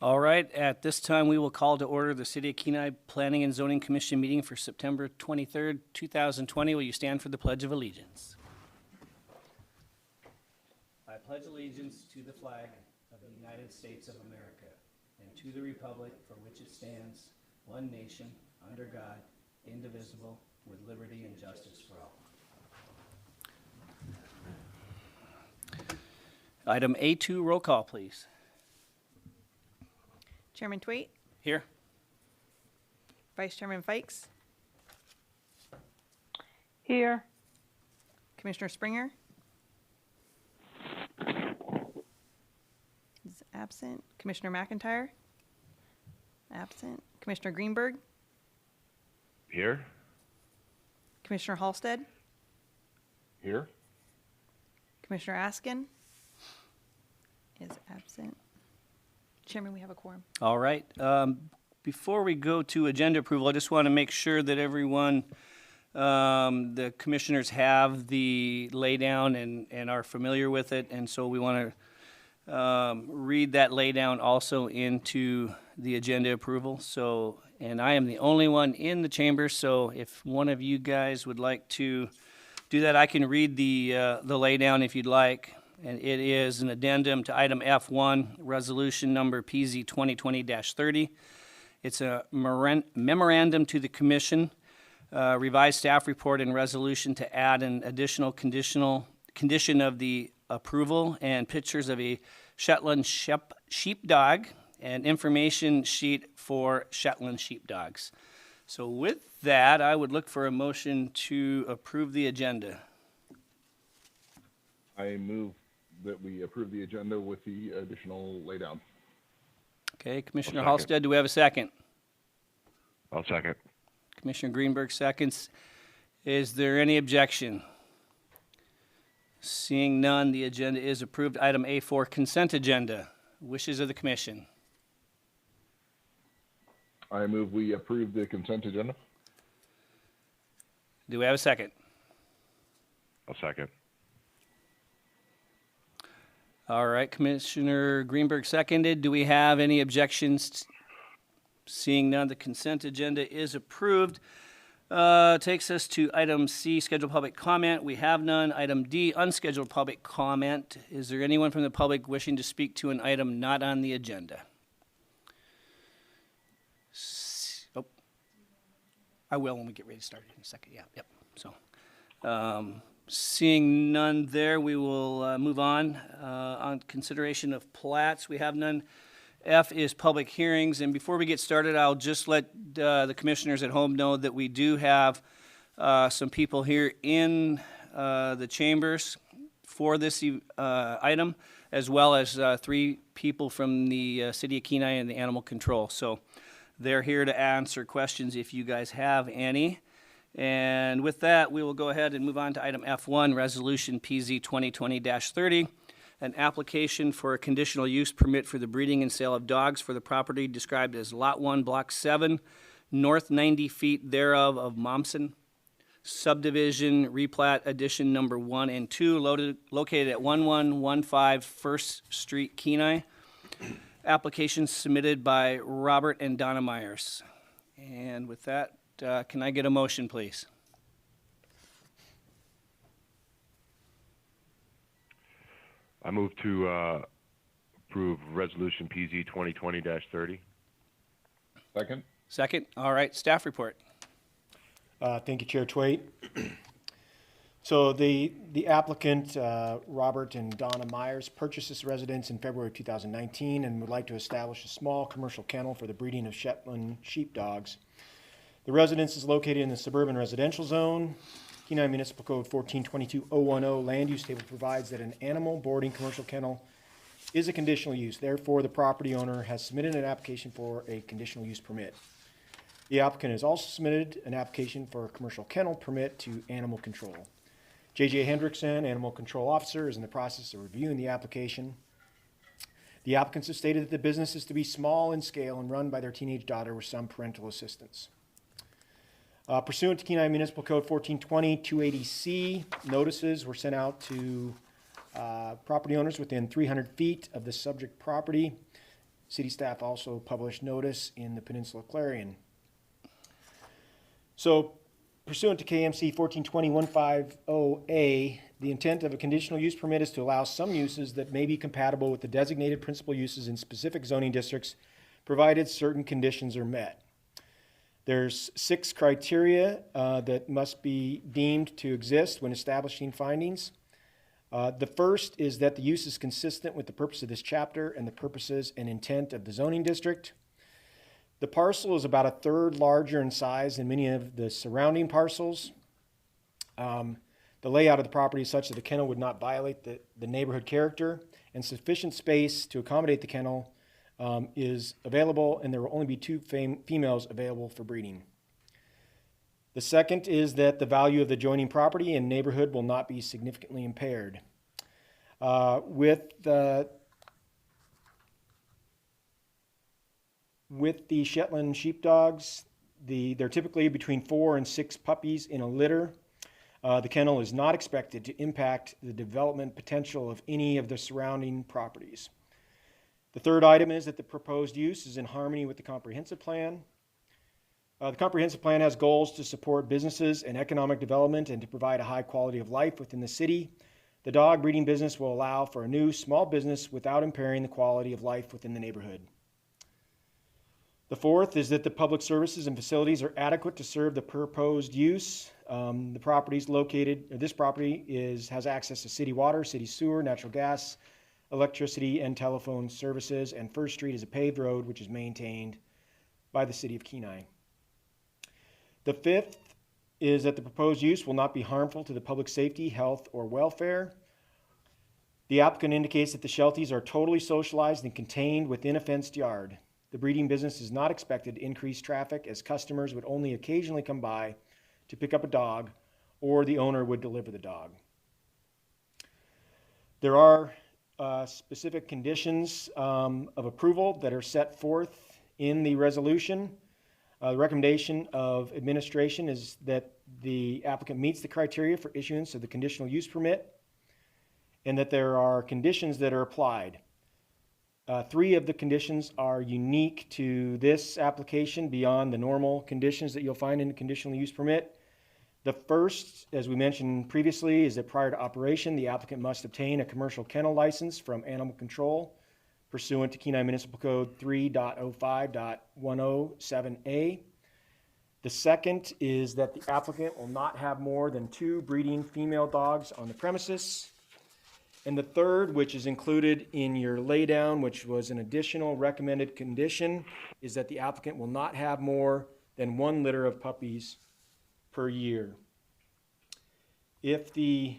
All right, at this time, we will call to order the City of Kenai Planning and Zoning Commission meeting for September 23rd, 2020. Will you stand for the Pledge of Allegiance? I pledge allegiance to the flag of the United States of America and to the republic for which it stands, one nation, under God, indivisible, with liberty and justice for all. Item A2, roll call, please. Chairman Tweet, Here. Vice Chairman Fikes, Here. Commissioner Springer is absent. Commissioner McIntyre, absent. Commissioner Greenberg, Here. Commissioner Halstead, Here. Commissioner Askin is absent. Chairman, we have a quorum. All right. Before we go to agenda approval, I just want to make sure that everyone, the commissioners have the laydown and are familiar with it. And so we want to read that laydown also into the agenda approval. So, and I am the only one in the chamber. So if one of you guys would like to do that, I can read the laydown if you'd like. And it is an addendum to item F1, resolution number PZ 2020-30. It's a memorandum to the commission, revised staff report and resolution to add an additional condition of the approval and pictures of a Shetland sheepdog and information sheet for Shetland sheepdogs. So with that, I would look for a motion to approve the agenda. I move that we approve the agenda with the additional laydown. Okay, Commissioner I'll second. Halstead, do we have a second? I'll second. Commissioner Greenberg seconds. Is there any objection? Seeing none, the agenda is approved. Item A4, consent agenda. Wishes of the commission. I move we approve the consent agenda. Do we have a second? I'll second. All right, Commissioner Greenberg seconded. Do we have any objections? Seeing none, the consent agenda is approved. Takes us to item C, scheduled public comment. We have none. Item D, unscheduled public comment. Is there anyone from the public wishing to speak to an item not on the agenda? Oh, I will when we get ready to start in a second. Yeah, yep. So, seeing none there, we will move on. On consideration of plats, we have none. F is public hearings, and before we get started, I'll just let the commissioners at home know that we do have some people here in the chambers for this item, as well as 3 people from the City of Kenai and the Animal Control. So they're here to answer questions if you guys have any. And with that, we will go ahead and move on to item F1, Resolution PZ 2020-30, an application for a conditional use permit for the breeding and sale of dogs for the property described as Lot 1, Block 7, north 90 feet thereof of Momsen, subdivision replat addition number 1 and 2, located at 1115 First Street, Kenai. Application submitted by Robert and Donna Myers. And with that, can I get a motion, please? I move to approve resolution PZ 2020-30. Second. Second? All right, staff report. Thank you, Chair Twait. So the applicant, Robert and Donna Myers, purchased this residence in February of 2019 and would like to establish a small commercial kennel for the breeding of Shetland sheepdogs. The residence is located in the suburban residential zone. Kenai Municipal Code 1422-010 land use table provides that an animal boarding commercial kennel is a conditional use. Therefore, the property owner has submitted an application for a conditional use permit. The applicant has also submitted an application for a commercial kennel permit to Animal Control. J.J. Hendrickson, Animal Control Officer, is in the process of reviewing the application. The applicants have stated that the business is to be small in scale and run by their teenage daughter with some parental assistance. Pursuant to Kenai Municipal Code 1420-280C, notices were sent out to property owners within 300 feet of the subject property. City staff also published notice in the Peninsula Clarion. So pursuant to KMC 1420-150A, the intent of a conditional use permit is to allow some uses that may be compatible with the designated principal uses in specific zoning districts, provided certain conditions are met. There's 6 criteria that must be deemed to exist when establishing findings. The first is that the use is consistent with the purpose of this chapter and the purposes and intent of the zoning district. The parcel is about a third larger in size than many of the surrounding parcels. The layout of the property is such that the kennel would not violate the neighborhood character, and sufficient space to accommodate the kennel is available, and there will only be 2 females available for breeding. The second is that the value of the adjoining property and neighborhood will not be significantly impaired. With the Shetland sheepdogs, they're typically between 4 and 6 puppies in a litter. The kennel is not expected to impact the development potential of any of the surrounding properties. The third item is that the proposed use is in harmony with the comprehensive plan. The comprehensive plan has goals to support businesses and economic development and to provide a high quality of life within the city. The dog breeding business will allow for a new small business without impairing the quality of life within the neighborhood. The fourth is that the public services and facilities are adequate to serve the proposed use. This property has access to city water, city sewer, natural gas, electricity, and telephone services, and First Street is a paved road which is maintained by the city of Kenai. The fifth is that the proposed use will not be harmful to the public safety, health, or welfare. The applicant indicates that the shelties are totally socialized and contained within a fenced yard. The breeding business is not expected to increase traffic, as customers would only occasionally come by to pick up a dog, or the owner would deliver the dog. There are specific conditions of approval that are set forth in the resolution. The recommendation of administration is that the applicant meets the criteria for issuance of the conditional use permit, and that there are conditions that are applied. 3 of the conditions are unique to this application beyond the normal conditions that you'll find in the conditional use permit. The first, as we mentioned previously, is that prior to operation, the applicant must obtain a commercial kennel license from Animal Control pursuant to Kenai Municipal Code 3.05.107A. The second is that the applicant will not have more than 2 breeding female dogs on the premises. And the third, which is included in your laydown, which was an additional recommended condition, is that the applicant will not have more than 1 litter of puppies per year. If the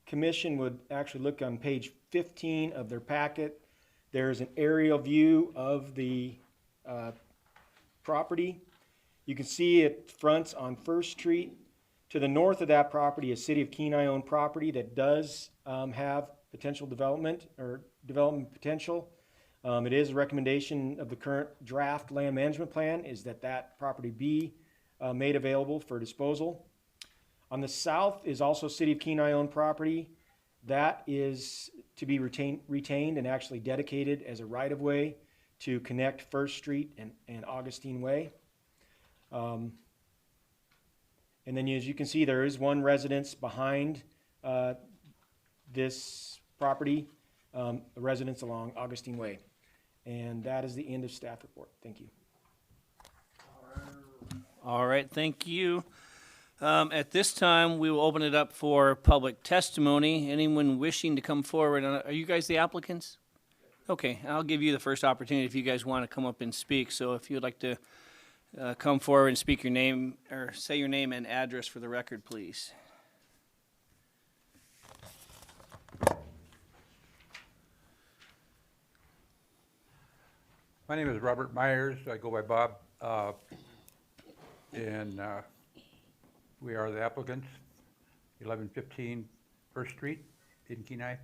commission would actually look on page 15 of their packet, there's an aerial view of the property. You can see it fronts on First Street. To the north of that property is City of Kenai owned property that does have potential development or development potential. It is a recommendation of the current draft land management plan is that property be made available for disposal. On the south is also City of Kenai owned property. That is to be retained and actually dedicated as a right-of-way to connect First Street and Augustine Way. And then as you can see, there is one residence behind this property, a residence along Augustine Way. And that is the end of staff report. Thank you. All right, thank you. At this time, we will open it up for public testimony. Anyone wishing to come forward? Are you guys the applicants? Okay, I'll give you the first opportunity if you guys want to come up and speak. So if you'd like to come forward and speak your name, or say your name and address for the record, please. My name is Robert Myers. I go by Bob. And we are the applicants, 1115 First Street in Kenai.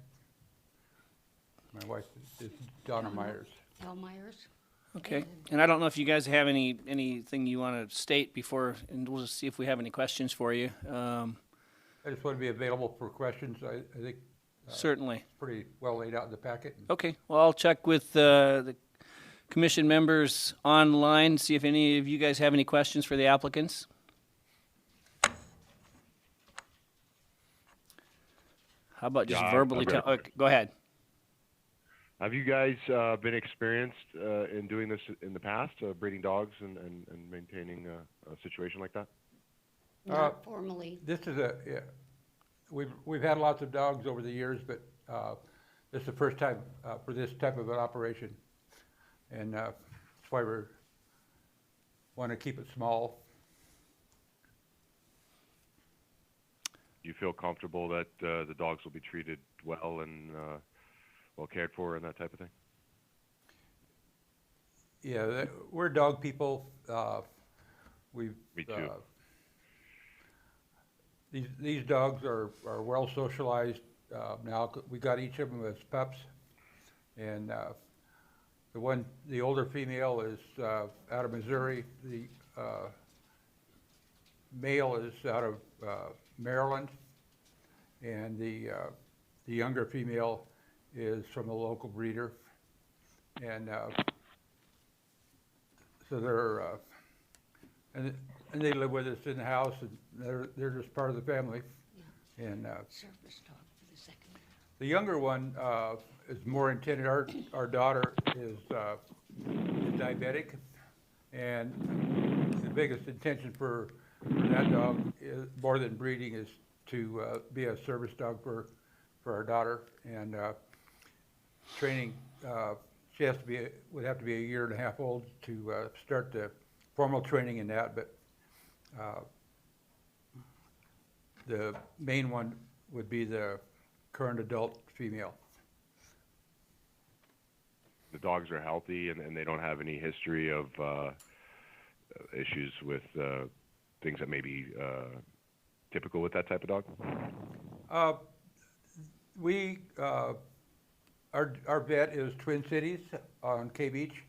My wife is Donna Myers. Al Myers. Okay, and I don't know if you guys have anything you want to state before, and we'll just see if we have any questions for you. I just want to be available for questions. I think Certainly. pretty well laid out in the packet. Okay, well, I'll check with the commission members online, see if any of you guys have any questions for the applicants. How about just Yeah, verbally I've tell, read- okay, go ahead. Have you guys been experienced in doing this in the past, breeding dogs and maintaining a situation like that? Not formally. This is yeah, we've had lots of dogs over the years, but this is the first time for this type of an operation. And that's why we want to keep it small. Do you feel comfortable that the dogs will be treated well and well cared for and that type of thing? Yeah, we're dog people. We've Me too. These dogs are well socialized now. We got each of them as pups, and the older female is out of Missouri. The male is out of Maryland, and the younger female is from a local breeder, and so they're and they live with us in the house, and they're just part of the family. And Service dog for the second. the younger one is more intended. Our daughter is diabetic, and the biggest intention for that dog is, more than breeding, is to be a service dog for our daughter. And training, she would have to be a year and a half old to start the formal training in that. But the main one would be the current adult female. The dogs are healthy and they don't have any history of issues with things that may be typical with that type of dog? Our vet is Twin Cities on K Beach,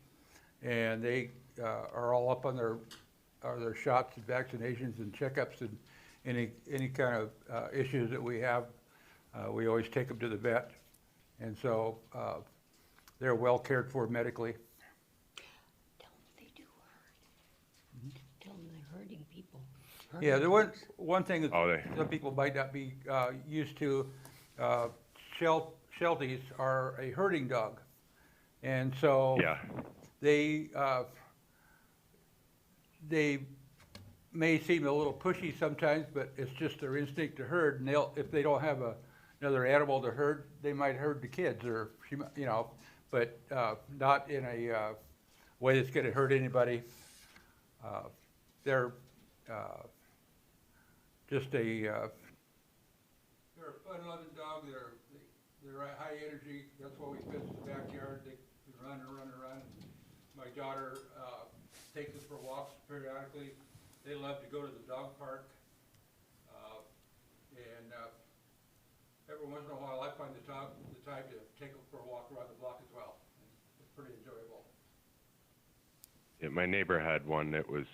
and they are all up on their shots and vaccinations and checkups, and any kind of issues that we have, we always take them to the vet, and so they're well cared for medically. Tell them they do hurt. Tell them they're hurting people. Yeah, there was one thing that Oh, they- some people might not be used to. Shelties are a herding dog, and so Yeah. they may seem a little pushy sometimes, but it's just their instinct to herd. And if they don't have another animal to herd, they might herd the kids, or but not in a way that's going to hurt anybody. They're just they're a fun-loving dog. They're high energy. That's why we fence the backyard. They run and run and run. My daughter takes them for walks periodically. They love to go to the dog park. And every once in a while, I find the time to take them for a walk around the block as well. It's pretty enjoyable. Yeah, my neighbor had one that was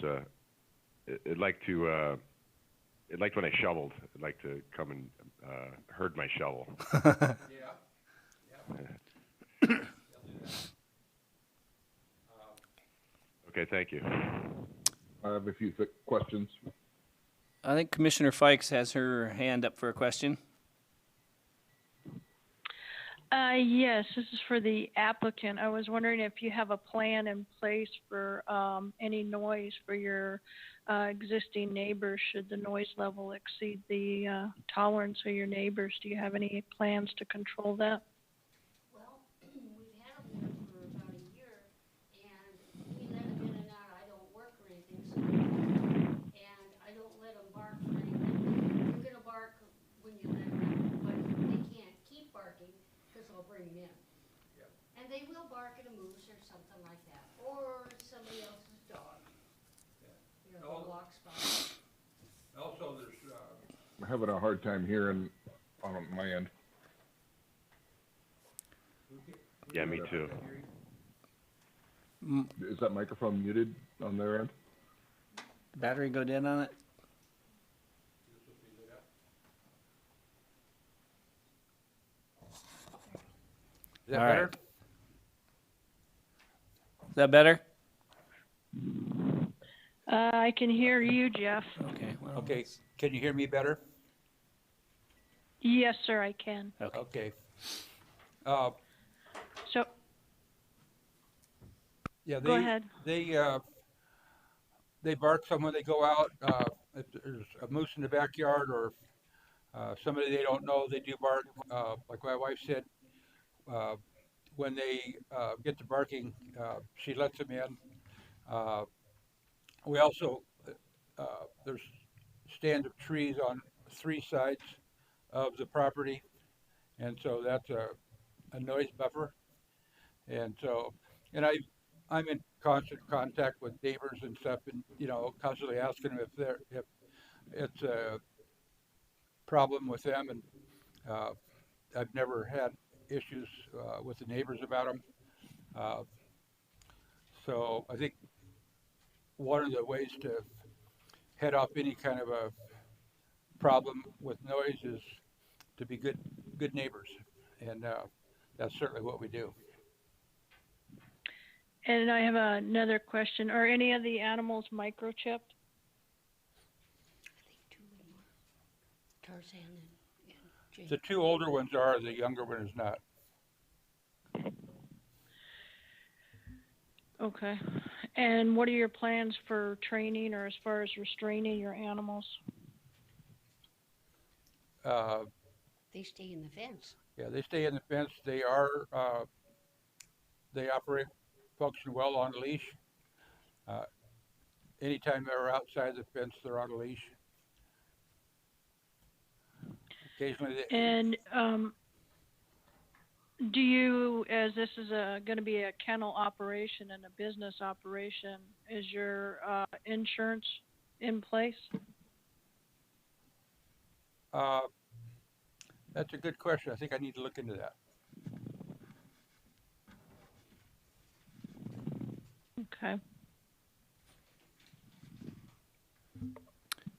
it liked when I shoveled. It liked to come and herd my shovel. Yeah. They'll do that. Okay, thank you. I have a few questions. I think Commissioner Fikes has her hand up for a question. Yes, this is for the applicant. I was wondering if you have a plan in place for any noise for your existing neighbors should the noise level exceed the tolerance of your neighbors. Do you have any plans to control that? Well, we've had them there for about a year, and we let them in and out. I don't work or anything, so, and I don't let them bark for anything. They're gonna bark when you let them out, but they can't keep barking, because I'll bring them in. Yep. And they will bark at a moose or something like that, or somebody else's dog. You know, the walks by. Also, there's I'm having a hard time hearing on my end. Yeah, me too. Is that microphone muted on their end? Battery go dead on it? Is that All right. better? that better? I can hear you, Jeff. Okay, well. Okay, can you hear me better? Yes, sir, I can. Okay. Okay. Uh, So, yeah, go ahead. they bark some when they go out. If there's a moose in the backyard or somebody they don't know, they do bark. Like my wife said, uh, when they get to barking, she lets them in. Uh, we also there's stand of trees on 3 sides of the property, and so that's a noise buffer. And so, and I'm in constant contact with neighbors and stuff, and constantly asking them if it's a problem with them, and uh, I've never had issues with the neighbors about them. Uh, so I think one of the ways to head off any kind of a problem with noise is to be good neighbors, and that's certainly what we do. And I have another question. Are any of the animals microchipped? I think 2 of them are. Tarzan and Jane. The 2 older ones are, the younger one is not. Okay. And what are your plans for training or as far as restraining your animals? They stay in the fence. Yeah, they stay in the fence. They operate, function well on a leash. Anytime they're outside the fence, they're on a leash. Occasionally, And do you, as this is going to be a kennel operation and a business operation, is your insurance in place? that's a good question. I think I need to look into that. Okay.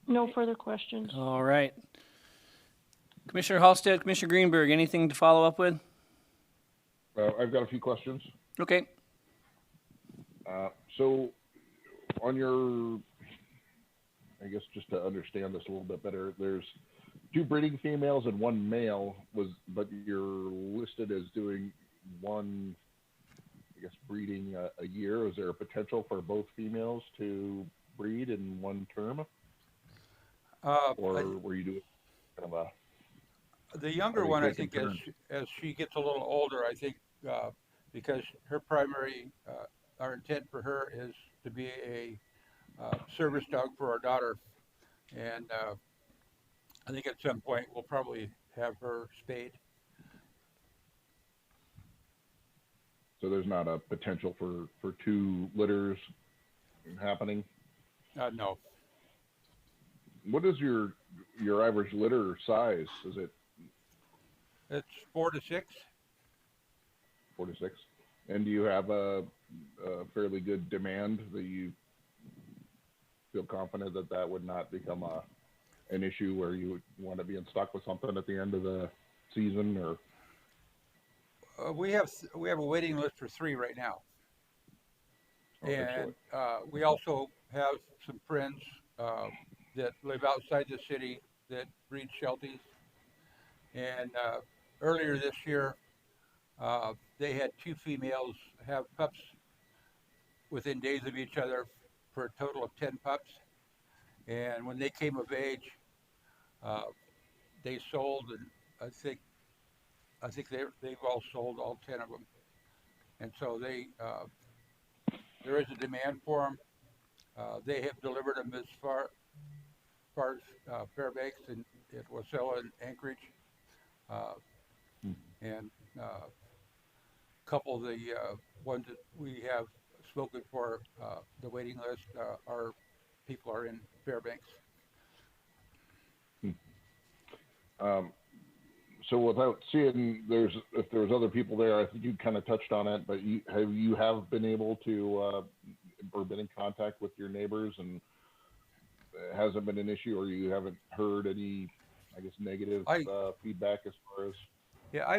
No further questions. All right. Commissioner Halstead, Commissioner Greenberg, anything to follow up with? I've got a few questions. Okay. So on your, I guess just to understand this a little bit better, there's 2 breeding females and 1 male, but you're listed as doing 1, I guess, breeding a year. Is there a potential for both females to breed in 1 term? Or were you doing kind of the younger Are we one, I taking think, turns? as she gets a little older, I think, because her primary, our intent for her is to be a service dog for our daughter, and I think at some point we'll probably have her spayed. So there's not a potential for 2 litters happening? No, What is your average litter size? Is it it's 4 to 6. 4 to 6? And do you have a fairly good demand that you feel confident that would not become an issue where you would want to be in stock with something at the end of the season? Or We have a waiting list for 3 right now, and we also have some friends that live outside the city that breed Shelties. And earlier this year, they had 2 females have pups within days of each other for a total of 10 pups. And when they came of age, they sold, and I think they've all sold all 10 of them. And so there is a demand for them. They have delivered them as far as Fairbanks and at Wasilla and Anchorage. And a couple of the ones that we have spoken for, the waiting list, our people are in Fairbanks. So without seeing, if there's other people there, I think you kind of touched on it, but you have been able to, or been in contact with your neighbors, and it hasn't been an issue, or you haven't heard any, I guess, negative feedback as far as? Yeah,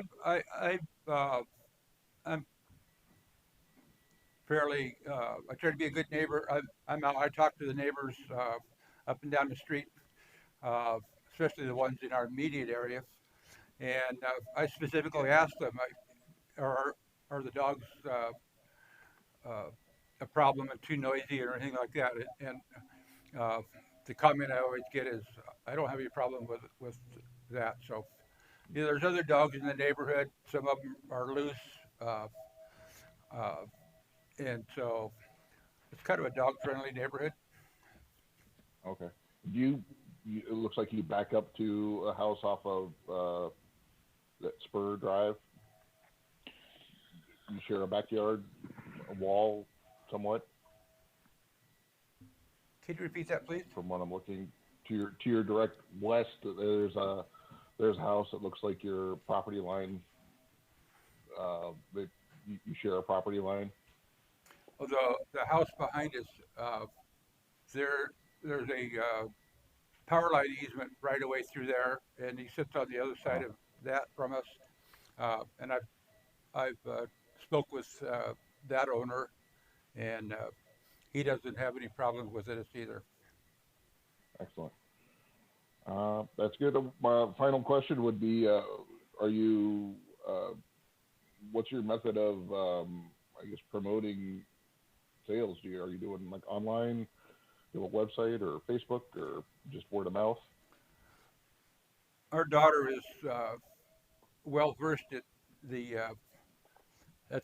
fairly, I try to be a good neighbor. I'm out, I talk to the neighbors, up and down the street, uh, especially the ones in our immediate area. And, I specifically asked them, are the dogs, uh, a problem and too noisy or anything like that? And, uh, the comment I always get is, I don't have any problem with that. So, there's other dogs in the neighborhood. Some of them are loose. Uh, uh, and so it's kind of a dog-friendly neighborhood. Okay. It looks like you back up to a house off of that Spur Drive. You share a backyard, a wall, somewhat. Can you repeat that, please? From what I'm looking to your direct west, there's a house that looks like your property line. That you share a property line. Oh, the house behind us, there's a power line easement right away through there, and he sits on the other side of that from us. And I've spoke with that owner, and he doesn't have any problems with it either. Excellent. That's good. My final question would be: are you? What's your method of, I guess, promoting sales? Are you doing like online, a website, or Facebook, or just word of mouth? Our daughter is well versed at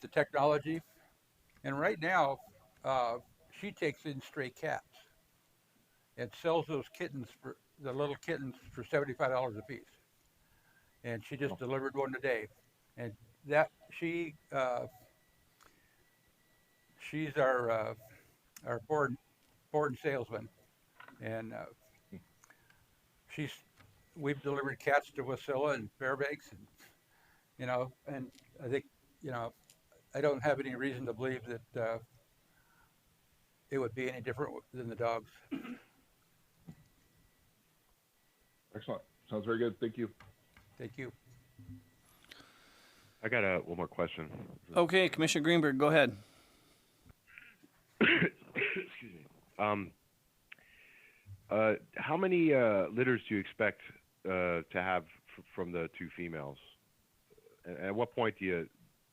the technology, and right now she takes in stray cats and sells those kittens for the little kittens for $75 a piece. And she just delivered one today, and that she's our born salesman, and we've delivered cats to Wasilla and Fairbanks, and and I think I don't have any reason to believe that it would be any different than the dogs. Excellent. Sounds very good. Thank you. Thank you. I got one more question. Okay, Commissioner Greenberg, go ahead. Excuse me. How many litters do you expect to have from the two females? And at what point do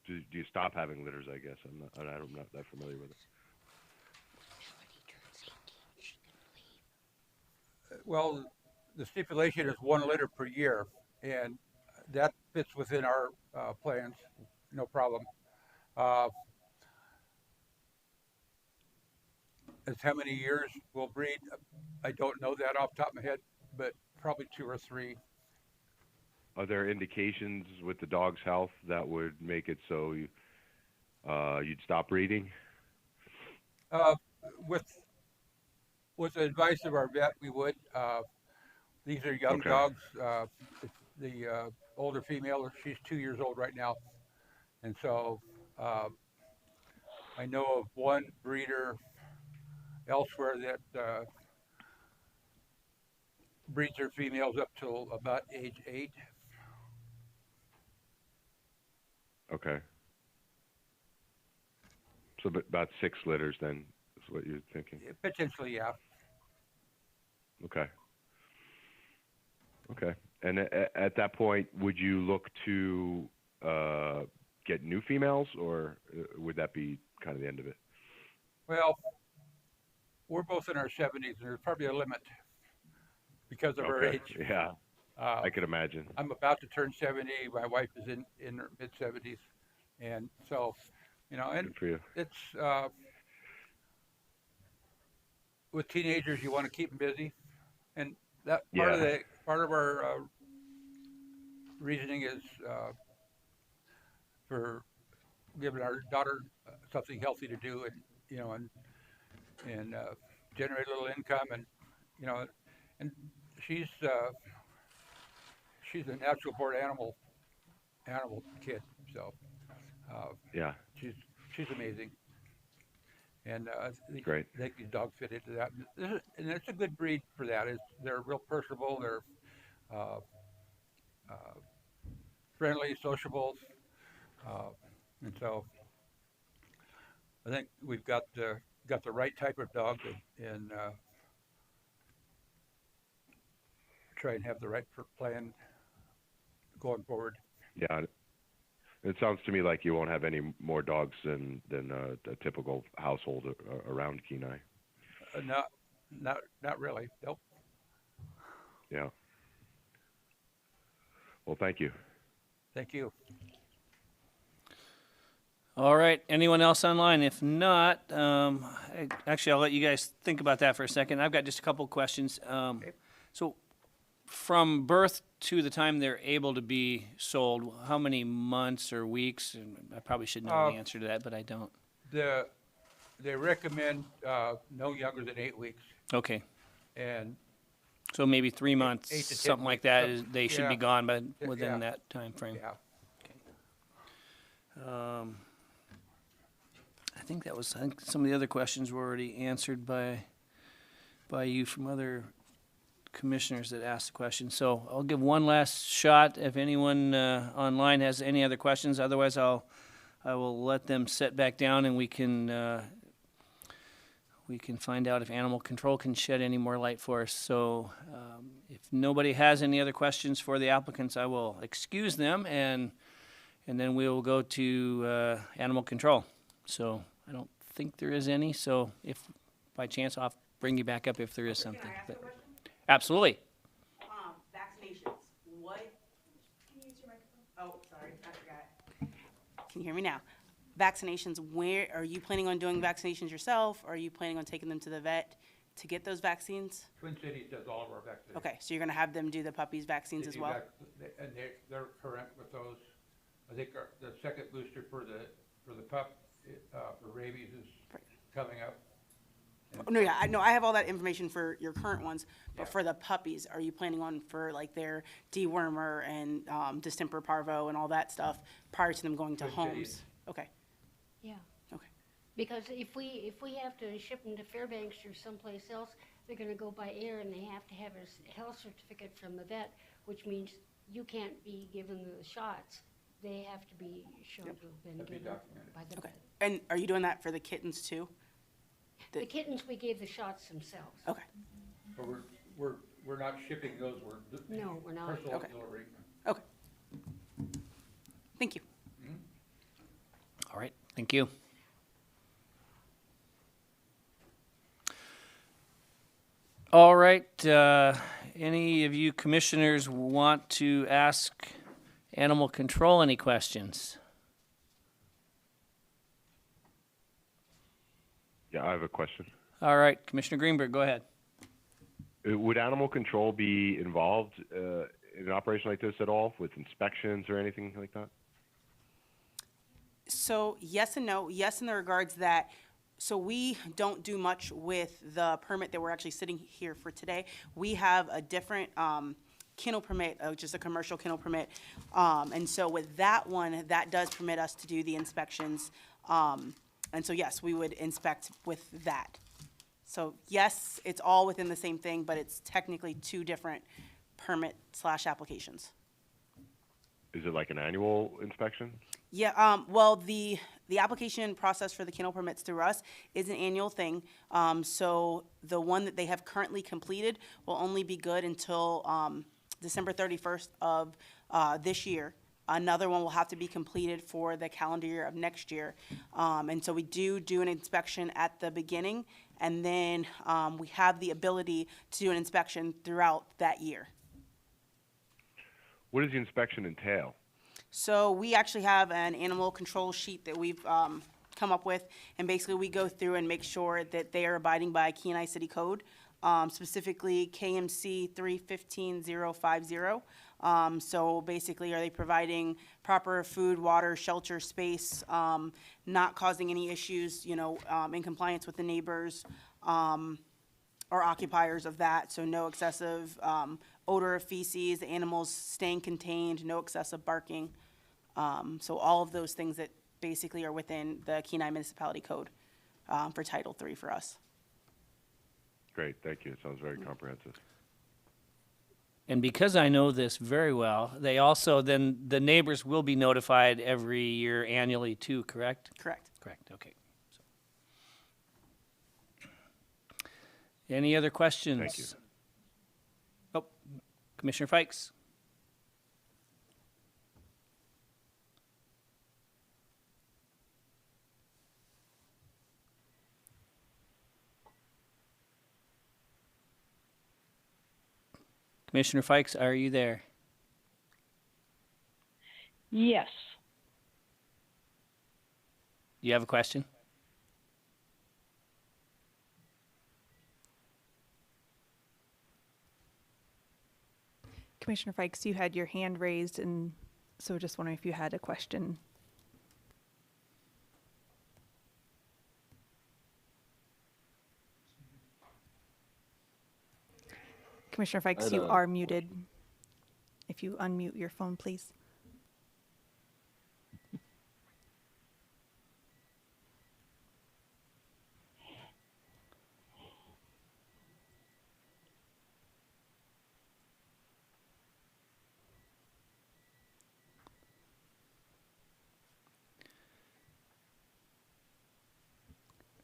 you stop having litters? I guess I'm not that familiar with it. Well, the stipulation is 1 litter per year, and that fits within our plans, no problem. As how many years we'll breed, I don't know that off the top of my head, but probably 2 or 3. Are there indications with the dog's health that would make it so you'd stop breeding? With the advice of our vet, we would. These are young Okay. dogs. The older female, she's 2 years old right now, and so I know of one breeder elsewhere that breeds their females up till about age 8. Okay. So about 6 litters then is what you're thinking. Potentially, yeah. Okay. Okay. And at that point, would you look to get new females, or would that be kind of the end of it? Well, we're both in our 70s, and there's probably a limit because of our Okay. age. Yeah, I could imagine. I'm about to turn 70. My wife is in her mid 70s, and so, and Good for you. it's with teenagers, you want to keep them busy, and that part of our reasoning is for giving our daughter something healthy to do, and generate a little income, and and she's a natural born animal kid, so Yeah, she's amazing, and I great. think these dogs fit into that, and it's a good breed for that. They're real personable, they're friendly, sociable, and so I think we've got the right type of dog and try and have the right plan going forward. Yeah, it sounds to me like you won't have any more dogs than a typical household around Kenai. Not really. Nope. Yeah. Well, thank you. Thank you. All right, anyone else online? If not, actually, I'll let you guys think about that for a second. I've got just a couple questions. So from birth to the time they're able to be sold, how many months or weeks? And I probably should know the answer to that, but I don't. They recommend no younger than 8 weeks, Okay, and so maybe 3 months, 8 to 10 something like weeks, that, something- they should be yeah. gone by Yeah. within that time frame. yeah. I think some of the other questions were already answered by you from other commissioners that asked the question. So I'll give one last shot if anyone online has any other questions. Otherwise, I will let them sit back down and we can find out if animal control can shed any more light for us. So if nobody has any other questions for the applicants, I will excuse them and then we will go to animal control. So I don't think there is any. So if by chance, I'll bring you back up if there is something. Can I ask a But- question? Absolutely. Vaccinations, what? Can you use your microphone? Oh, sorry, I forgot. Can you hear me now? Vaccinations, where, are you planning on doing vaccinations yourself? Or are you planning on taking them to the vet to get those vaccines? Twin Cities does all of our vaccinations. Okay, so you're gonna have them do the puppies vaccines They as do well? and they're current with those. I think the second booster for the pup, for rabies is Right. coming up. Oh, no, yeah, I know, I have all that information for your current ones, but Yeah. for the puppies, are you planning on for like their dewormer and distemper parvo and all that stuff prior to them going to Twin homes? Cities. Okay, Yeah. okay. Because if we have to ship them to Fairbanks or someplace else, they're gonna go by air and they have to have a health certificate from the vet, which means you can't be given the shots. They have to be shown to have been That'd be given documented. by the Okay, vet. and are you doing that for the kittens too? The kittens, we gave the shots themselves. Okay, But we're not shipping those, No, we're not. personal Okay. delivery. okay. Thank you. All right, thank you. All right, any of you commissioners want to ask animal control any questions? Yeah, I have a question. All right, Commissioner Greenberg, go ahead. Would animal control be involved in an operation like this at all, with inspections or anything like that? So yes and no. Yes, in the regards that, so we don't do much with the permit that we're actually sitting here for today. We have a different kennel permit, just a commercial kennel permit. And so with that one, that does permit us to do the inspections. And so yes, we would inspect with that. So yes, it's all within the same thing, but it's technically two different permit/applications. Is it like an annual inspection? Yeah, well, the application process for the kennel permits through us is an annual thing. So the one that they have currently completed will only be good until December 31st of this year. Another one will have to be completed for the calendar year of next year. And so we do an inspection at the beginning, and then we have the ability to do an inspection throughout that year. What does the inspection entail? So we actually have an animal control sheet that we've come up with, and basically we go through and make sure that they are abiding by Kenai City Code, specifically KMC 315050. So basically, are they providing proper food, water, shelter, space, not causing any issues, in compliance with the neighbors, or occupiers of that, so no excessive odor of feces, the animals staying contained, no excessive barking. So all of those things that basically are within the Kenai Municipality Code for Title III for us. Great, thank you. It sounds very comprehensive. And because I know this very well, they also, then the neighbors will be notified every year annually too, correct? Correct. Correct, okay. Any other questions? Thank you. Oh, Commissioner Fikes? Commissioner Fikes, are you there? Yes. Do you have a question? Commissioner Fikes, you had your hand raised, and so just wondering if you had a question. Commissioner Fikes, you are muted. If you unmute your phone, please.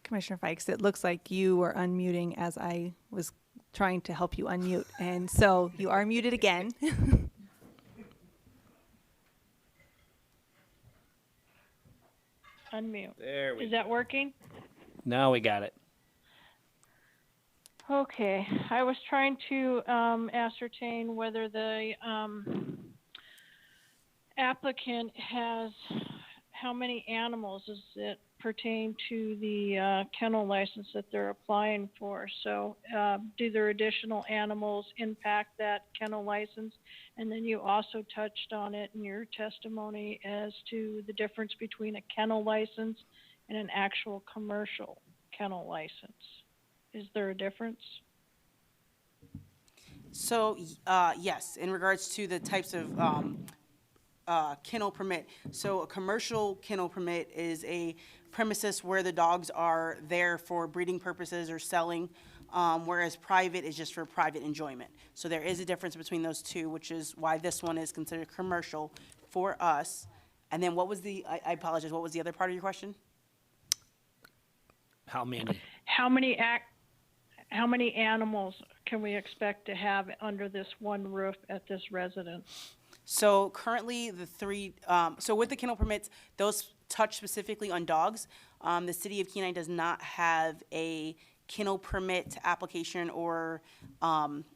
Commissioner Fikes, it looks like you were unmuting as I was trying to help you unmute, and so you are muted again. Unmute. There Is that working? Now we got it. Okay, I was trying to ascertain whether the applicant has, how many animals does it pertain to the kennel license that they're applying for? So do their additional animals impact that kennel license? And then you also touched on it in your testimony as to the difference between a kennel license and an actual commercial kennel license. Is there a difference? So, yes, in regards to the types of kennel permit. So a commercial kennel permit is a premises where the dogs are there for breeding purposes or selling, whereas private is just for private enjoyment. So there is a difference between those two, which is why this one is considered commercial for us. And then what was I apologize, what was the other part of your question? How many? How many animals can we expect to have under this one roof at this residence? So currently the three, so with the kennel permits, those touch specifically on dogs. The city of Kenai does not have a kennel permit application or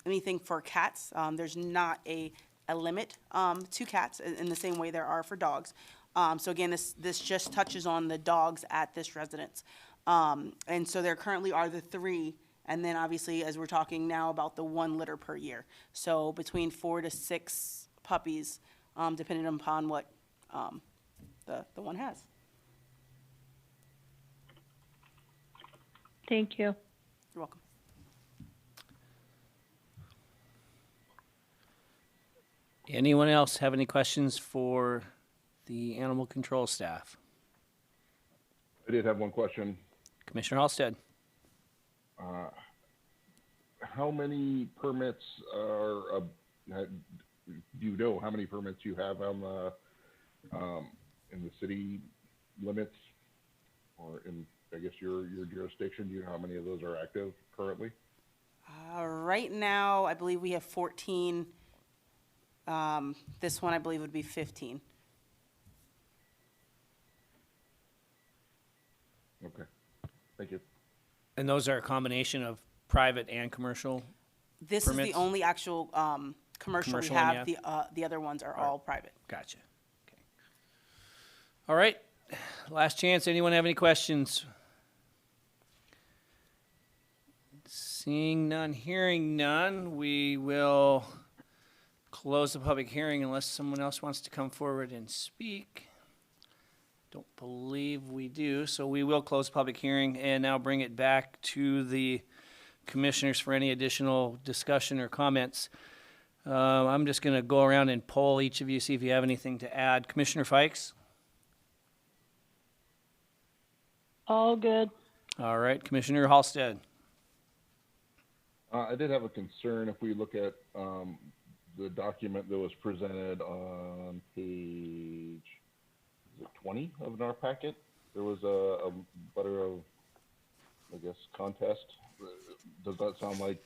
anything for cats. There's not a limit to cats in the same way there are for dogs. So again, this just touches on the dogs at this residence. And so there currently are the three. And then obviously, as we're talking now about the 1 litter per year. So between 4 to 6 puppies, depending upon what the one has. Thank you. You're welcome. Anyone else have any questions for the animal control staff? I did have one question. Commissioner Halstead? How many permits do you know how many permits you have on the, in the city limits or in, I guess, your jurisdiction? Do you know how many of those are active currently? Right now, I believe we have 14. This one, I believe, would be 15. Okay, thank you. And those are a combination of private and commercial? This Permits? is the only actual commercial we Commercial one have. you The other ones are all private. Gotcha. Okay. All right. Last chance. Anyone have any questions? Seeing none, hearing none, we will close the public hearing unless someone else wants to come forward and speak. Don't believe we do, so we will close the public hearing and now bring it back to the commissioners for any additional discussion or comments. I'm just going to go around and poll each of you, see if you have anything to add. Commissioner Fikes? All good. All right. Commissioner Halstead? I did have a concern if we look at the document that was presented on page, is it 20 of our packet? There was a letter of I guess, contest. Does that sound like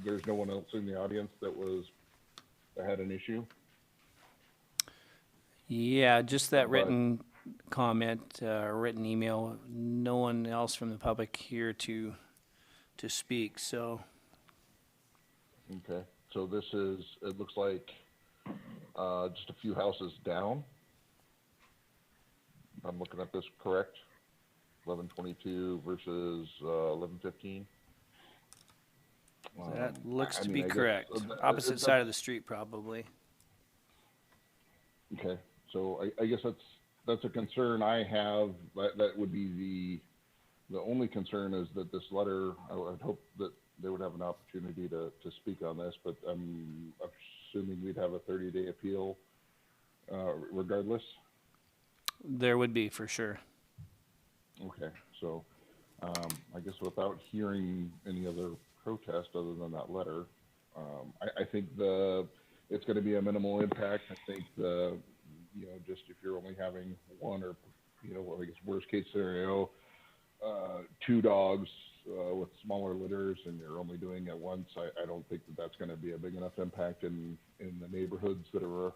there's no one else in the audience that had an issue? Yeah, just that But- written comment, written email. No one else from the public here to speak, so. Okay, so this is, it looks like, just a few houses down. I'm looking at this correct? 1122 versus, 1115? That looks I to mean, be I guess, correct. Opposite that's- side of the street, probably. Okay, so I guess that's a concern I have. That would be the only concern is that this letter, I would hope that they would have an opportunity to speak on this, but I'm assuming we'd have a 30-day appeal, regardless. There would be, for sure. Okay, so, I guess without hearing any other protest other than that letter, I think it's gonna be a minimal impact. I think just if you're only having one or, I guess worst case scenario, 2 dogs, with smaller litters and you're only doing it once, I don't think that's gonna be a big enough impact in the neighborhoods that are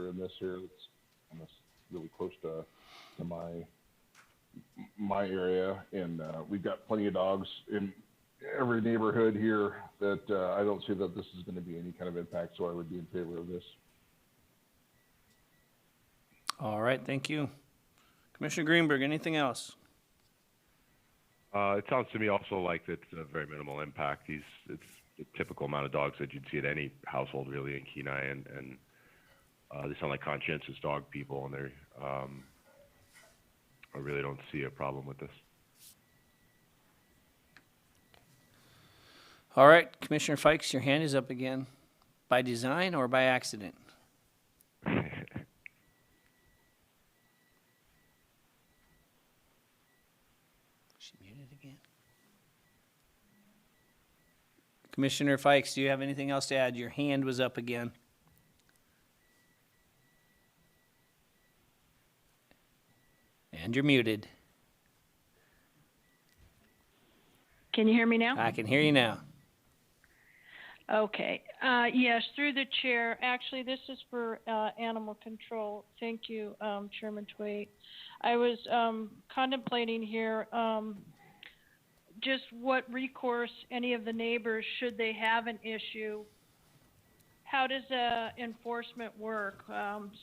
in this here. It's almost really close to my area, and we've got plenty of dogs in every neighborhood here that I don't see that this is going to be any kind of impact, so I would be in favor of this. All right, thank you. Commissioner Greenberg, anything else? It sounds to me also like it's a very minimal impact. It's the typical amount of dogs that you'd see at any household really in Kenai, and they sound like conscientious dog people, and they're I really don't see a problem with this. All right, Commissioner Fikes, your hand is up again. By design or by accident? She muted again. Commissioner Fikes, do you have anything else to add? Your hand was up again. And you're muted. Can you hear me now? I can hear you now. Okay. Yes, through the chair. Actually, this is for animal control. Thank you, Chairman Twait. I was contemplating here just what recourse any of the neighbors, should they have an issue. How does enforcement work?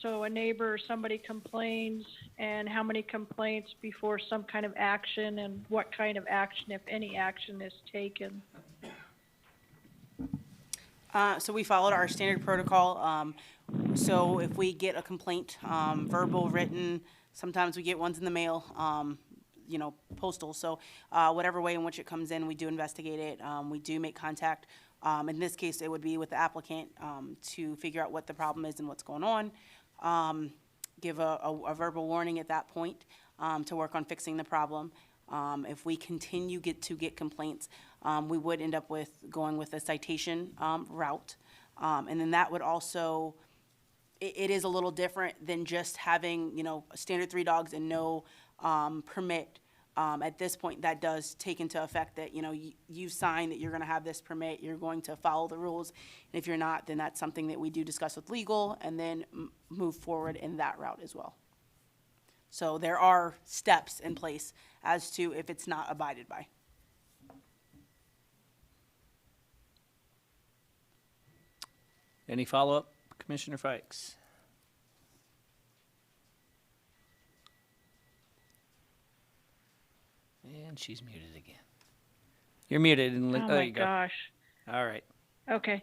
So a neighbor, somebody complains, and how many complaints before some kind of action, and what kind of action, if any action, is taken? So we followed our standard protocol. So if we get a complaint, verbal, written, sometimes we get ones in the mail, postal. So whatever way in which it comes in, we do investigate it. We do make contact. In this case, it would be with the applicant to figure out what the problem is and what's going on. Give a verbal warning at that point to work on fixing the problem. If we continue to get complaints, we would end up going with a citation route. And then that would also, it is a little different than just having, standard 3 dogs and no permit. At this point, that does take into effect that, you sign that you're going to have this permit, you're going to follow the rules. And if you're not, then that's something that we do discuss with legal and then move forward in that route as well. So there are steps in place as to if it's not abided by. Any follow-up, Commissioner Fikes? And she's muted again. You're muted. And Oh there my you go. gosh. All right. Okay.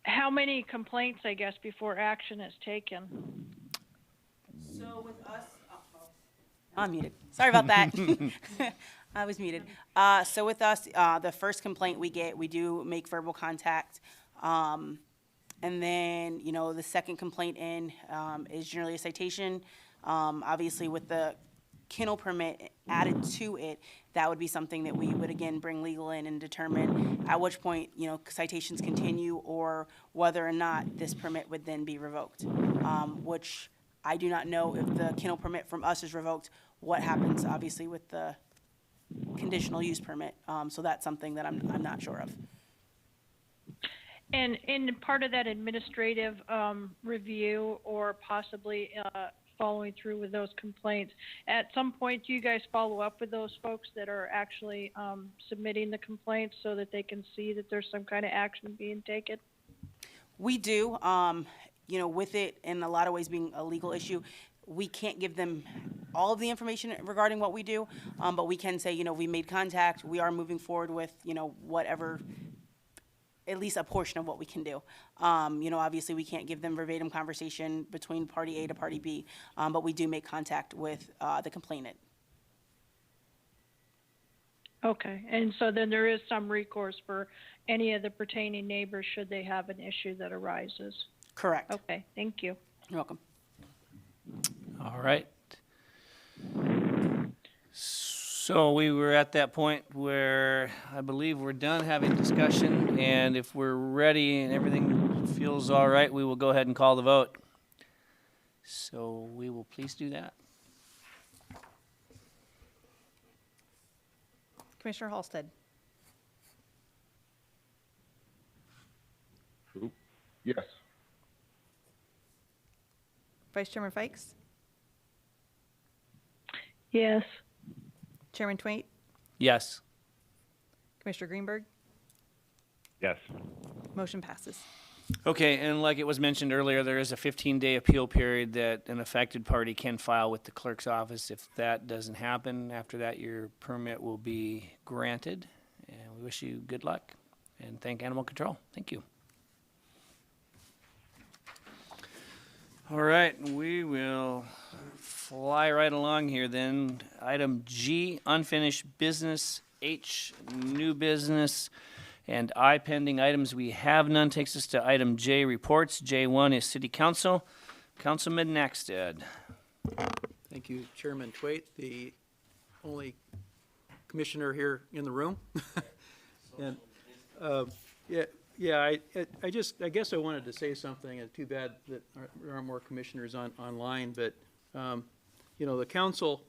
How many complaints, I guess, before action is taken? So with us, I'm muted. Sorry about that. I was muted. So with us, the first complaint we get, we do make verbal contact. And then, the second complaint in is generally a citation. Obviously, with the kennel permit added to it, that would be something that we would again bring legal in and determine at which point, citations continue or whether or not this permit would then be revoked. Which I do not know if the kennel permit from us is revoked, what happens obviously with the conditional use permit. So that's something that I'm not sure of. And in part of that administrative review, or possibly following through with those complaints, at some point, do you guys follow up with those folks that are actually submitting the complaints so that they can see that there's some kind of action being taken? We do, you know, with it in a lot of ways being a legal issue, we can't give them all of the information regarding what we do, but we can say, you know, we made contact, we are moving forward with, you know, whatever, at least a portion of what we can do. You know, obviously we can't give them verbatim conversation between party A to party B, but we do make contact with the complainant. Okay, and so then there is some recourse for any of the pertaining neighbors should they have an issue that arises? Correct. Okay, thank you. You're welcome. All right. So we were at that point where I believe we're done having discussion, and if we're ready and everything feels all right, we will go ahead and call the vote. So we will please do that. Commissioner Halsted, Yes. Vice Chairman Fikes, Yes. Chairman Twait, Yes. Commissioner Greenberg, Yes. motion passes. Okay, and like it was mentioned earlier, there is a 15-day appeal period that an affected party can file with the clerk's office. If that doesn't happen, after that, your permit will be granted. And we wish you good luck, and thank Animal Control. Thank you. All right, we will fly right along here then. Item G, unfinished business. H, new business. And I, pending items we have none, takes us to item J, reports. J1 is City Council. Councilman Naxted. Thank you, Chairman Twait, the only commissioner here in the room. And, I guess I wanted to say something, and too bad that there aren't more commissioners online, but, you know, the council,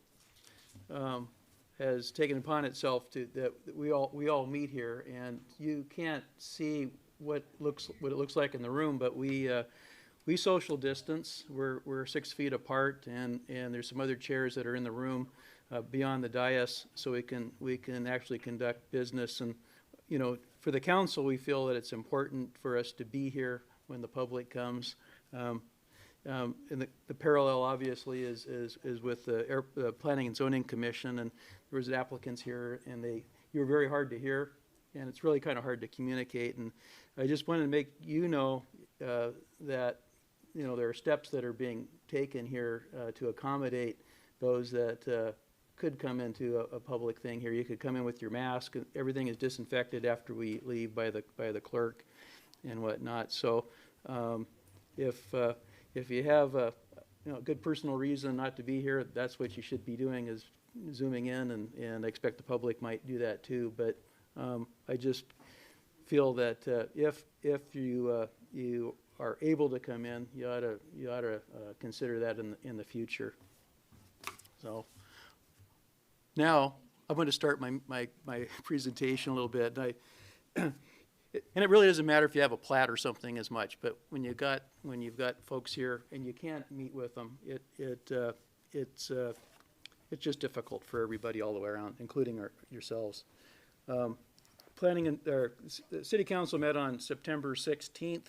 has taken upon itself that we all meet here, and you can't see what it looks like in the room, but we social distance. We're 6 feet apart, and there's some other chairs that are in the room beyond the dais, so we can actually conduct business. And you know, for the council, we feel that it's important for us to be here when the public comes. And the parallel obviously is with the Planning and Zoning Commission, and there was applicants here, and you were very hard to hear, and it's really kind of hard to communicate. And I just wanted to make you know that you know there are steps that are being taken here to accommodate those that could come into a public thing here. You could come in with your mask, and everything is disinfected after we leave by the clerk and whatnot. So if you have a good personal reason not to be here, that's what you should be doing, is zooming in, and I expect the public might do that too. But I just feel that if you are able to come in, you ought to consider that in the future. So now I'm going to start my presentation a little bit. And it really doesn't matter if you have a plat or something as much, but when you've got folks here and you can't meet with them, it's just difficult for everybody all the way around, including yourselves. The City Council met on September 16th.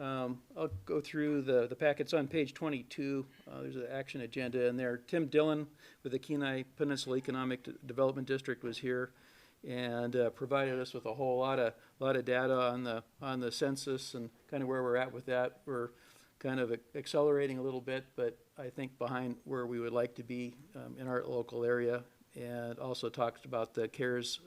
I'll go through the packets on page 22. There's an action agenda in there. Tim Dillon with the Kenai Peninsula Economic Development District was here and provided us with a whole lot of data on the census and kind of where we're at with that. We're kind of accelerating a little bit, but I think behind where we would like to be in our local area, and also talked about the CARES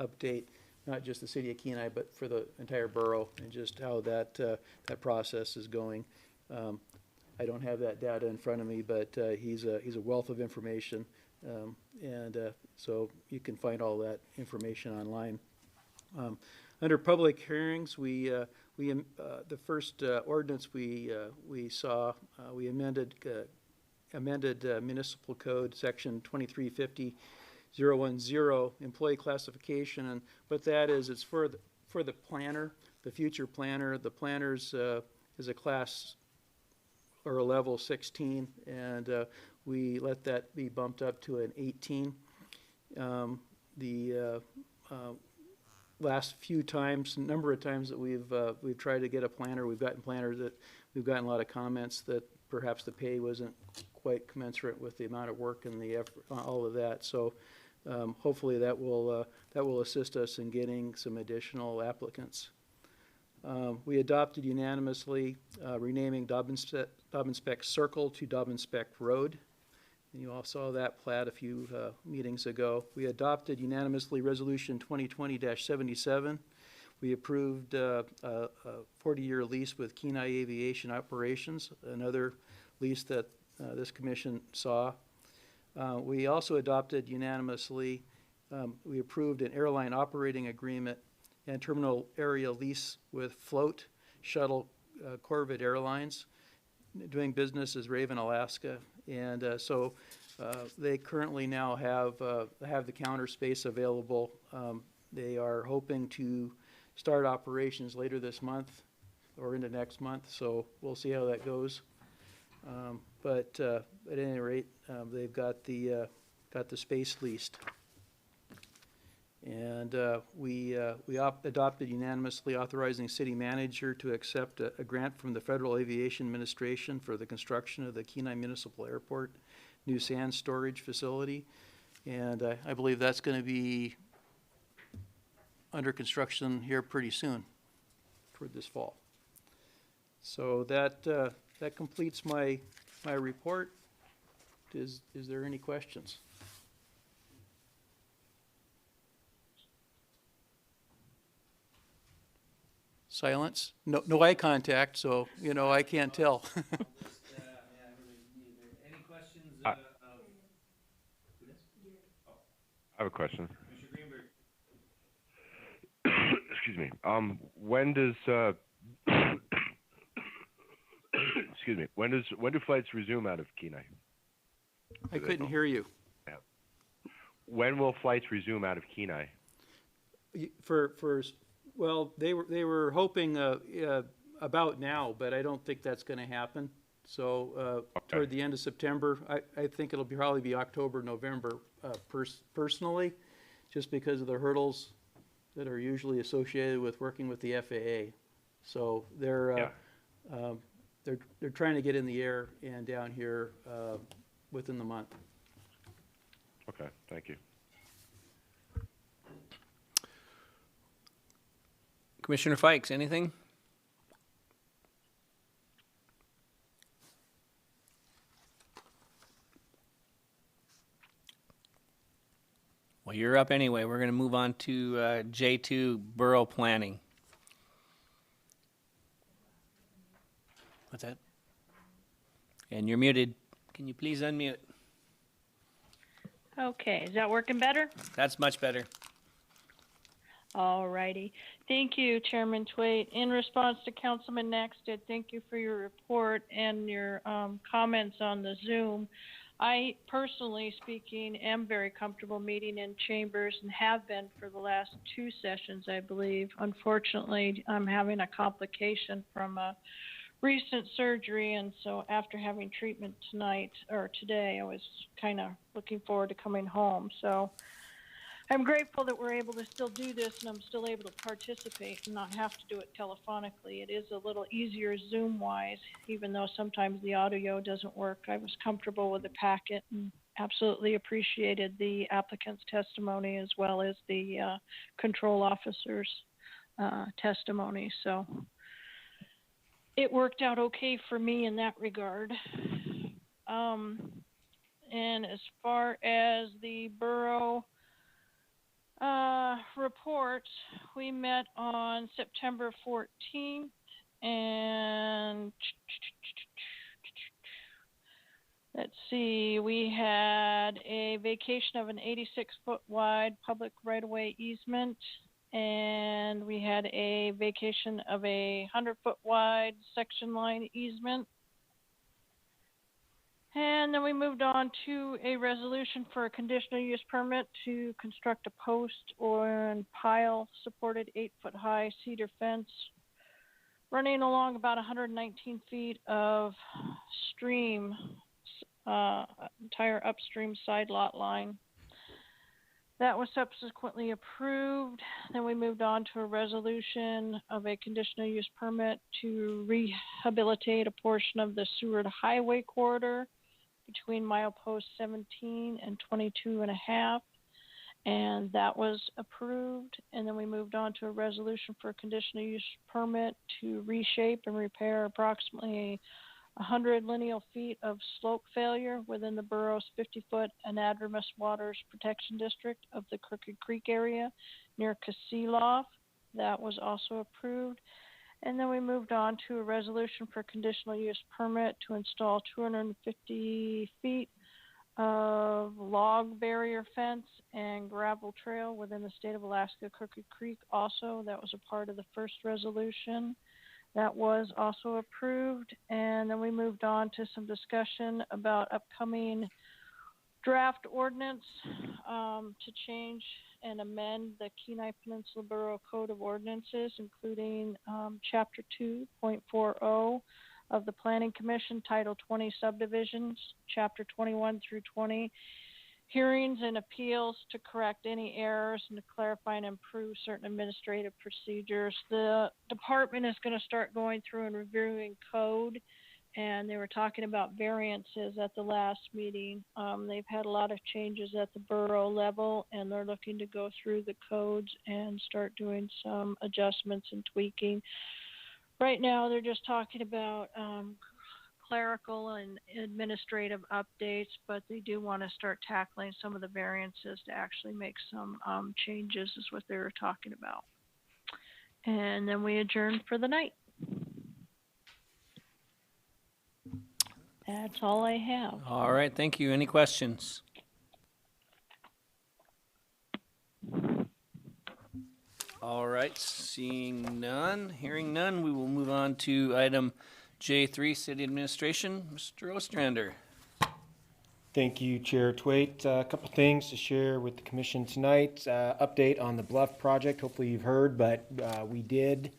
update, not just the city of Kenai, but for the entire borough, and just how that process is going. I don't have that data in front of me, but he's a wealth of information, and so you can find all that information online. Under public hearings, the first ordinance we saw, we amended municipal code section 2350 010 employee classification. And what that is, it's for the planner, the future planner. The planner's is a class or a level 16, and we let that be bumped up to an 18. Last few times, number of times that we've tried to get a planner, we've gotten planners that we've gotten a lot of comments that perhaps the pay wasn't quite commensurate with the amount of work and the effort, all of that. So hopefully that will assist us in getting some additional applicants. We adopted unanimously renaming Dobbinspec Circle to Dobbinspec Road. And you all saw that plat a few meetings ago. We adopted unanimously Resolution 2020-77. We approved a 40-year lease with Kenai Aviation Operations, another lease that this commission saw. We also adopted unanimously, we approved an airline operating agreement and terminal area lease with Float Shuttle Corvid Airlines, doing business as Raven, Alaska. And so they currently now have the counter space available. They are hoping to start operations later this month or into next month, so we'll see how that goes. But at any rate, they've got the space leased. And we adopted unanimously authorizing city manager to accept a grant from the Federal Aviation Administration for the construction of the Kenai Municipal Airport new sand storage facility. And I believe that's going to be under construction here pretty soon, toward this fall. So that completes my report. Is there any questions? Silence. No eye contact, so I can't tell. Any questions? I have a question. Commissioner Greenberg. Excuse me. When does excuse me. When do flights resume out of Kenai? I couldn't hear you. When will flights resume out of Kenai? Well, they were hoping about now, but I don't think that's going to happen. So toward the end of September, I think it'll probably be October, November, personally, just because of the hurdles that are usually associated with working with the FAA. So they're trying to get in the air and down here within the month. Okay, thank you. Commissioner Fikes, anything? Well, you're up anyway. We're going to move on to J2 Borough Planning. What's that? And you're muted. Can you please unmute? Okay, is that working better? That's much better. All righty. Thank you, Chairman Twait. In response to Councilman Naxted, thank you for your report and your comments on the Zoom. I, personally speaking, am very comfortable meeting in chambers and have been for the last 2 sessions, I believe. Unfortunately, I'm having a complication from a recent surgery, and so after having treatment today, I was kind of looking forward to coming home. So I'm grateful that we're able to still do this and I'm still able to participate and not have to do it telephonically. It is a little easier Zoom-wise, even though sometimes the audio doesn't work. I was comfortable with the packet and absolutely appreciated the applicant's testimony as well as the control officer's testimony. So it worked out okay for me in that regard. And as far as the borough report, we met on September 14th, and let's see, we had a vacation of an 86-foot wide public right-of-way easement, and we had a vacation of a 100-foot wide section line easement. And then we moved on to a resolution for a conditional use permit to construct a post or pile supported 8-foot-high cedar fence running along about 119 feet of stream, entire upstream side lot line. That was subsequently approved. Then we moved on to a resolution of a conditional use permit to rehabilitate a portion of the Seward Highway corridor between milepost 17 and 22.5, and that was approved. And then we moved on to a resolution for a conditional use permit to reshape and repair approximately 100 lineal feet of slope failure within the borough's 50-foot anadromous waters protection district of the Crooked Creek area near Kasilof. That was also approved. And then we moved on to a resolution for conditional use permit to install 250 feet of log barrier fence and gravel trail within the state of Alaska Crooked Creek also. That was a part of the first resolution. That was also approved. And then we moved on to some discussion about upcoming draft ordinance to change and amend the Kenai Peninsula Borough Code of Ordinances, including Chapter 2.40 of the Planning Commission, Title 20 Subdivisions, Chapter 21 through 20, Hearings and Appeals to correct any errors and to clarify and improve certain administrative procedures. The department is going to start going through and reviewing code, and they were talking about variances at the last meeting. They've had a lot of changes at the borough level, and they're looking to go through the codes and start doing some adjustments and tweaking. Right now, they're just talking about clerical and administrative updates, but they do want to start tackling some of the variances to actually make some changes, is what they were talking about. And then we adjourned for the night. That's all I have. All right, thank you. Any questions? All right, seeing none, hearing none, we will move on to item J3, City Administration. Mr. Ostrander. Thank you, Chair Twait. A couple things to share with the commission tonight. Update on the Bluff project. Hopefully you've heard, but we did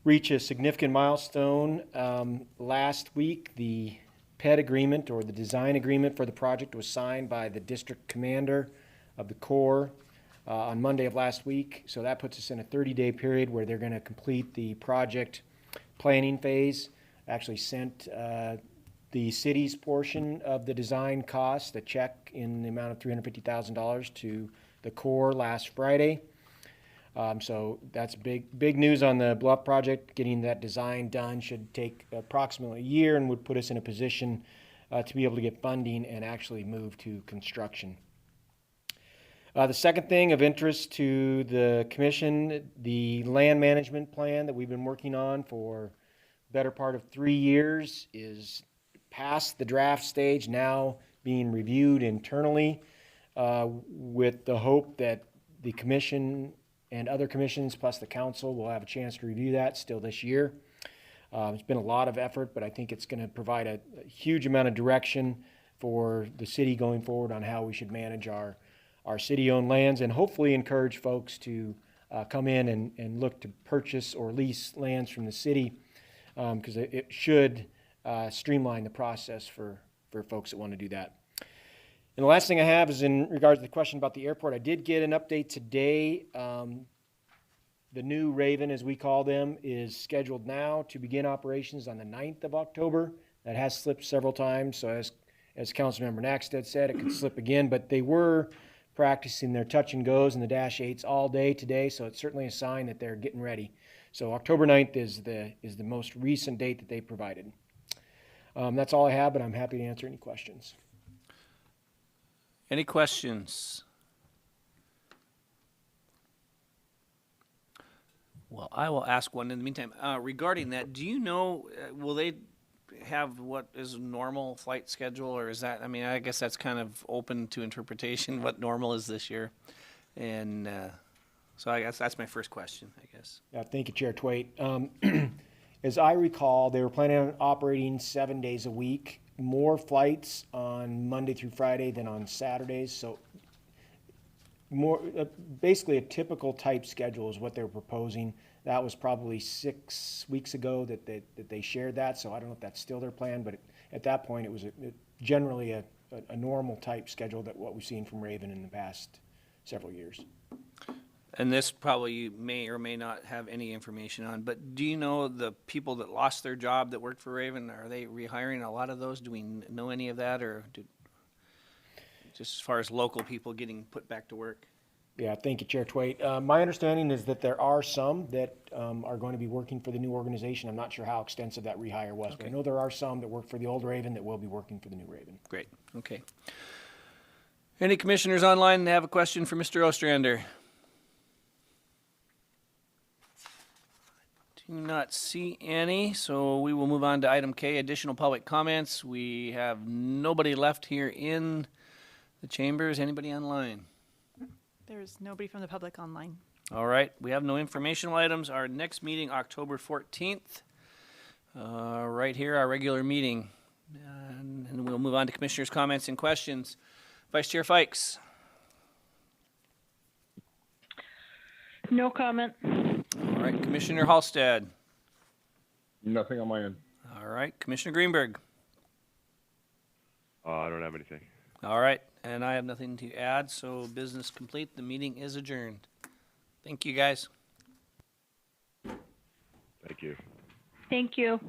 reach a significant milestone last week. The PED agreement, or the design agreement for the project, was signed by the district commander of the Corps on Monday of last week. So that puts us in a 30-day period where they're going to complete the project planning phase. Actually sent the city's portion of the design cost, a check in the amount of $350,000 to the Corps last Friday. So that's big news on the Bluff project. Getting that design done should take approximately a year and would put us in a position to be able to get funding and actually move to construction. The second thing of interest to the commission, the land management plan that we've been working on for the better part of 3 years is past the draft stage, now being reviewed internally with the hope that the commission and other commissions plus the council will have a chance to review that still this year. It's been a lot of effort, but I think it's going to provide a huge amount of direction for the city going forward on how we should manage our city-owned lands, and hopefully encourage folks to come in and look to purchase or lease lands from the city, because it should streamline the process for folks that want to do that. And the last thing I have is in regards to the question about the airport. I did get an update today. The new Raven, as we call them, is scheduled now to begin operations on the 9th of October. That has slipped several times, so as Councilmember Nackstead said, it could slip again, but they were practicing their touch and goes and the Dash 8s all day today, so it's certainly a sign that they're getting ready. So October 9th is the most recent date that they provided. That's all I have, but I'm happy to answer any questions. Any questions? Well, I will ask one in the meantime. Regarding that, do you know, will they have what is a normal flight schedule, or is that, I mean, I guess that's kind of open to interpretation, what normal is this year. And so I guess that's my first question, I guess. Yeah, thank you, Chair Twait. As I recall, they were planning on operating 7 days a week more flights on Monday through Friday than on Saturdays, so more, basically a typical type schedule is what they're proposing. That was probably 6 weeks ago that they shared that, so I don't know if that's still their plan, but at that point, it was generally a normal type schedule that what we've seen from Raven in the past several years. And this probably you may or may not have any information on, but do you know the people that lost their job that worked for Raven? Are they rehiring a lot of those? Do we know any of that, or just as far as local people getting put back to work? Yeah, thank you, Chair Twait. My understanding is that there are some that are going to be working for the new organization. I'm not sure how extensive that rehire was, but I Okay. know there are some that work for the old Raven that will be working for the new Raven. Great, okay. Any commissioners online have a question for Mr. Ostrander? Do not see any, so we will move on to item K, additional public comments. We have nobody left here in the chambers. Anybody online? There's nobody from the public online. All right, we have no informational items. Our next meeting, October 14th, right here, our regular meeting. And we'll move on to commissioners' comments and questions. Vice Chair Fikes. No comment. All right, Commissioner Halstead. Nothing on my end. All right, Commissioner Greenberg. I don't have anything. All right, and I have nothing to add, so business complete. The meeting is adjourned. Thank you, guys. Thank you. Thank you.